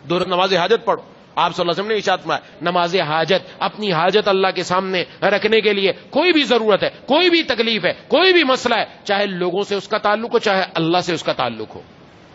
دو رکعت نماز حاجت پڑھو. آپ صلی اللہ علیہ وسلم نے ارشاد فرمایا نماز حاجت، اپنی حاجت اللہ کے سامنے رکھنے کے لیے، کوئی بھی ضرورت ہے، کوئی بھی تکلیف ہے، کوئی بھی مسئلہ ہے، چاہے لوگوں سے اس کا تعلق ہو، چاہے اللہ سے اس کا تعلق ہو،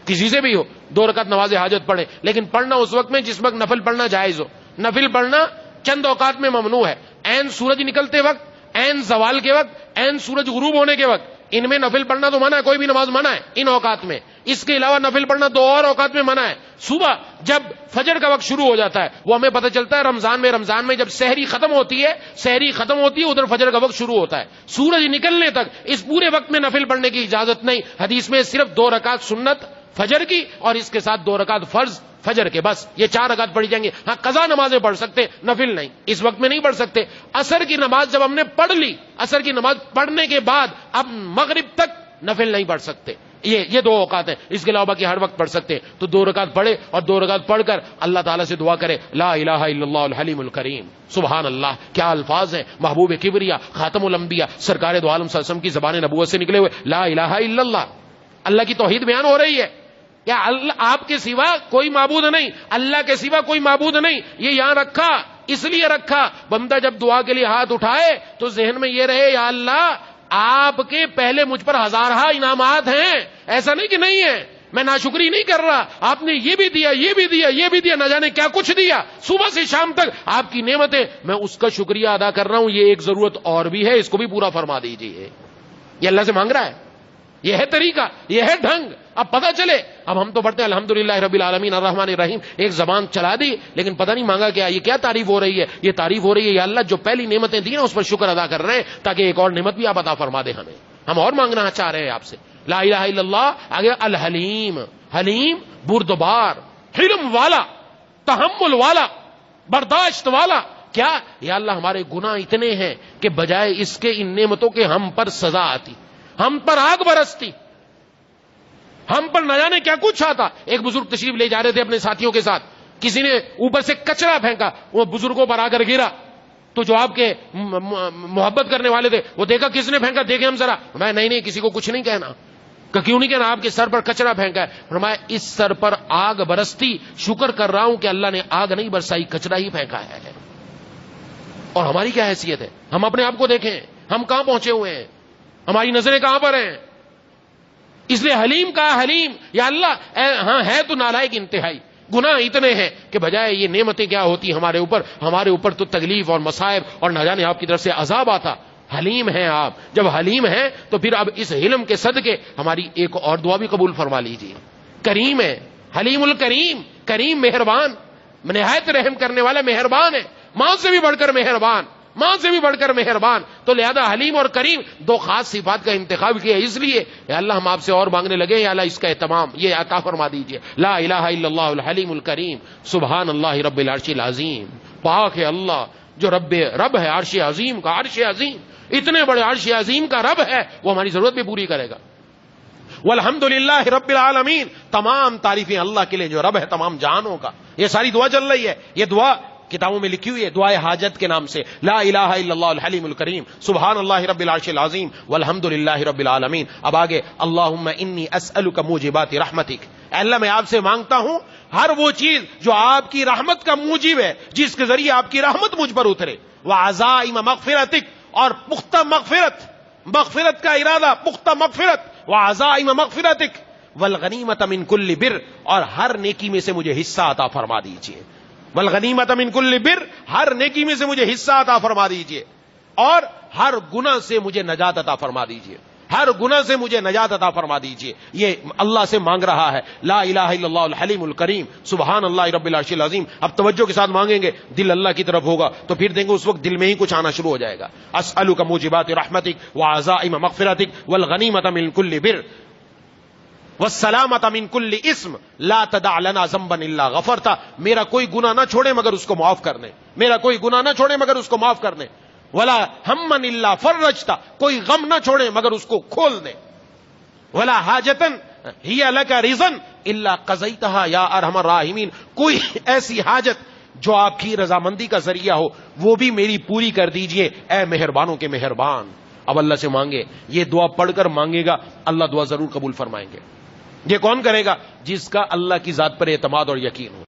کسی سے بھی ہو، 2 رکعت نماز حاجت پڑھے. لیکن پڑھنا اس وقت میں جس وقت نفل پڑھنا جائز ہو. نفل پڑھنا چند اوقات میں ممنوع ہے. عین سورج نکلتے وقت، عین زوال کے وقت، عین سورج غروب ہونے کے وقت، ان میں نفل پڑھنا تو منع ہے، کوئی بھی نماز منع ہے ان اوقات میں. اس کے علاوہ نفل پڑھنا 2 اور اوقات میں منع ہے. صبح جب فجر کا وقت شروع ہو جاتا ہے، وہ ہمیں پتہ چلتا ہے رمضان میں جب سحری ختم ہوتی ہے ادھر فجر کا وقت شروع ہوتا ہے. سورج نکلنے تک اس پورے وقت میں نفل پڑھنے کی اجازت نہیں. حدیث میں صرف 2 رکعت سنت فجر کی اور اس کے ساتھ 2 رکعت فرض فجر کے، بس یہ 4 رکعت پڑھی جائیں گے. ہاں قضا نمازیں پڑھ سکتے، نفل نہیں، اس وقت میں نہیں پڑھ سکتے. عصر کی نماز جب ہم نے پڑھ لی، عصر کی نماز پڑھنے کے بعد اب مغرب تک نفل نہیں پڑھ سکتے. یہ 2 اوقات ہیں، اس کے علاوہ باقی ہر وقت پڑھ سکتے ہیں. تو 2 رکعت پڑھے اور 2 رکعت پڑھ کر اللہ تعالیٰ سے دعا کرے لا الہ الا اللہ الحلیم الکریم. سبحان اللہ، کیا الفاظ ہیں محبوب کبریا خاتم الانبیاء سرکار دو عالم صلی اللہ علیہ وسلم کی زبان نبوت سے نکلے ہوئے. لا الہ الا اللہ، اللہ کی توحید بیان ہو رہی ہے. کیا اللہ آپ کے سوا کوئی معبود نہیں، اللہ کے سوا کوئی معبود نہیں. یہ یہاں رکھا اس لیے رکھا بندہ جب دعا کے لیے ہاتھ اٹھائے تو ذہن میں یہ رہے یا اللہ آپ کے پہلے مجھ پر ہزارہ انعامات ہیں، ایسا نہیں کہ نہیں ہے، میں ناشکری نہیں کر رہا، آپ نے یہ بھی دیا، یہ بھی دیا، یہ بھی دیا، نہ جانے کیا کچھ دیا صبح سے شام تک آپ کی نعمتیں، میں اس کا شکریہ ادا کر رہا ہوں. یہ ایک ضرورت اور بھی ہے، اس کو بھی پورا فرما دیجیے. یہ اللہ سے مانگ رہا ہے، یہ ہے طریقہ، یہ ہے ڈھنگ. اب پتہ چلے. اب ہم تو پڑھتے ہیں الحمدللہ رب العالمین الرحمن الرحیم، ایک زبان چلا دی لیکن پتہ نہیں مانگا کیا. یہ کیا تعریف ہو رہی ہے؟ یہ تعریف ہو رہی ہے یا اللہ جو پہلی نعمتیں دی نا اس پر شکر ادا کر رہے ہیں تاکہ ایک اور نعمت بھی آپ عطا فرما دیں ہمیں. ہم اور مانگنا چاہ رہے ہیں آپ سے. لا الہ الا اللہ آگے الحلیم، حلیم بردبار، حلم والا، تحمل والا، برداشت والا. کیا یا اللہ ہمارے گناہ اتنے ہیں کہ بجائے اس کے ان نعمتوں کے ہم پر سزا آتی، ہم پر آگ برستی، ہم پر نہ جانے کیا کچھ آتا. ایک بزرگ تشریف لے جا رہے تھے اپنے ساتھیوں کے ساتھ، کسی نے اوپر سے کچرا پھینکا، وہ بزرگوں پر آ کر گرا تو جو آپ کے محبت کرنے والے تھے وہ دیکھا کس نے پھینکا، دیکھیں ہم ذرا. میں نہیں کسی کو کچھ نہیں کہنا. کہ کیوں نہیں کہنا؟ آپ کے سر پر کچرا پھینکا ہے. فرمایا اس سر پر آگ برستی، شکر کر رہا ہوں کہ اللہ نے آگ نہیں برسائی، کچرا ہی پھینکا ہے. اور ہماری کیا حیثیت ہے؟ ہم اپنے آپ کو دیکھیں، ہم کہاں پہنچے ہوئے ہیں، ہماری نظریں کہاں پر ہیں. اس لیے حلیم کہا، حلیم یا اللہ ہاں ہے تو نالائق انتہائی، گناہ اتنے ہیں کہ بجائے یہ نعمتیں کیا ہوتی ہمارے اوپر تو تکلیف اور مصائب اور نہ جانے آپ کی طرف سے عذاب آتا. حلیم ہیں آپ. جب حلیم ہیں تو پھر اب اس حلم کے صدقے ہماری ایک اور دعا بھی قبول فرما لیجیے. کریم ہے، حلیم الکریم، کریم مہربان، نہایت رحم کرنے والا مہربان ہے، ماں سے بھی بڑھ کر مہربان، ماں سے بھی بڑھ کر مہربان. تو لہذا حلیم اور کریم 2 خاص صفات کا انتخاب کیا. اس لیے یا اللہ ہم آپ سے اور مانگنے لگے، یا اللہ اس کا اہتمام یہ عطا فرما دیجیے. لا الہ الا اللہ الحلیم الکریم سبحان اللہ رب العرش العظیم. پاک ہے اللہ جو رب ہے عرش عظیم کا. عرش عظیم، اتنے بڑے عرش عظیم کا رب ہے، وہ ہماری ضرورت بھی پوری کرے گا. والحمدللہ رب العالمین، تمام تعریفیں اللہ کے لیے جو رب ہے تمام جہانوں کا. یہ ساری دعا چل رہی ہے، یہ دعا کتابوں میں لکھی ہوئی ہے دعائے حاجت کے نام سے. لا الہ الا اللہ الحلیم الکریم سبحان اللہ رب العرش العظیم والحمدللہ رب العالمین. اب آگے اللہم انی اسألک موجبات رحمتک، اے اللہ میں آپ سے مانگتا ہوں ہر وہ چیز جو آپ کی رحمت کا موجب ہے، جس کے ذریعے آپ کی رحمت مجھ پر اترے. وعزائم مغفرتک، اور پختہ مغفرت کا ارادہ، پختہ مغفرت. وعزائم مغفرتک والغنیمت من کل بر، اور ہر نیکی میں سے مجھے حصہ عطا فرما دیجیے. والغنیمت من کل بر، ہر نیکی میں سے مجھے حصہ عطا فرما دیجیے، اور ہر گناہ سے مجھے نجات عطا فرما دیجیے، ہر گناہ سے مجھے نجات عطا فرما دیجیے. یہ اللہ سے مانگ رہا ہے. لا الہ الا اللہ الحلیم الکریم سبحان اللہ رب العرش العظیم. اب توجہ کے ساتھ مانگیں گے، دل اللہ کی طرف ہوگا تو پھر دیں گے اس وقت دل میں ہی کچھ آنا شروع ہو جائے گا. اسألک موجبات رحمتک وعزائم مغفرتک والغنیمت من کل بر والسلامت من کل اسم لا تدع لنا ذنبا الا غفرتا. میرا کوئی گناہ نہ چھوڑے مگر اس کو معاف کر دیں، میرا کوئی گناہ نہ چھوڑے مگر اس کو معاف کر دیں. ولا ہما الا فرجتا، کوئی غم نہ چھوڑے مگر اس کو کھول دیں. ولا حاجتا ہی لک رضا الا قضیتها یا ارحم الراحمین، کوئی ایسی حاجت جو آپ کی رضامندی کا ذریعہ ہو وہ بھی میری پوری کر دیجئے اے مہربانوں کے مہربان. اب اللہ سے مانگے، یہ دعا پڑھ کر مانگے گا اللہ دعا ضرور قبول فرمائیں گے. یہ کون کرے گا؟ جس کا اللہ کی ذات پر اعتماد اور یقین ہو.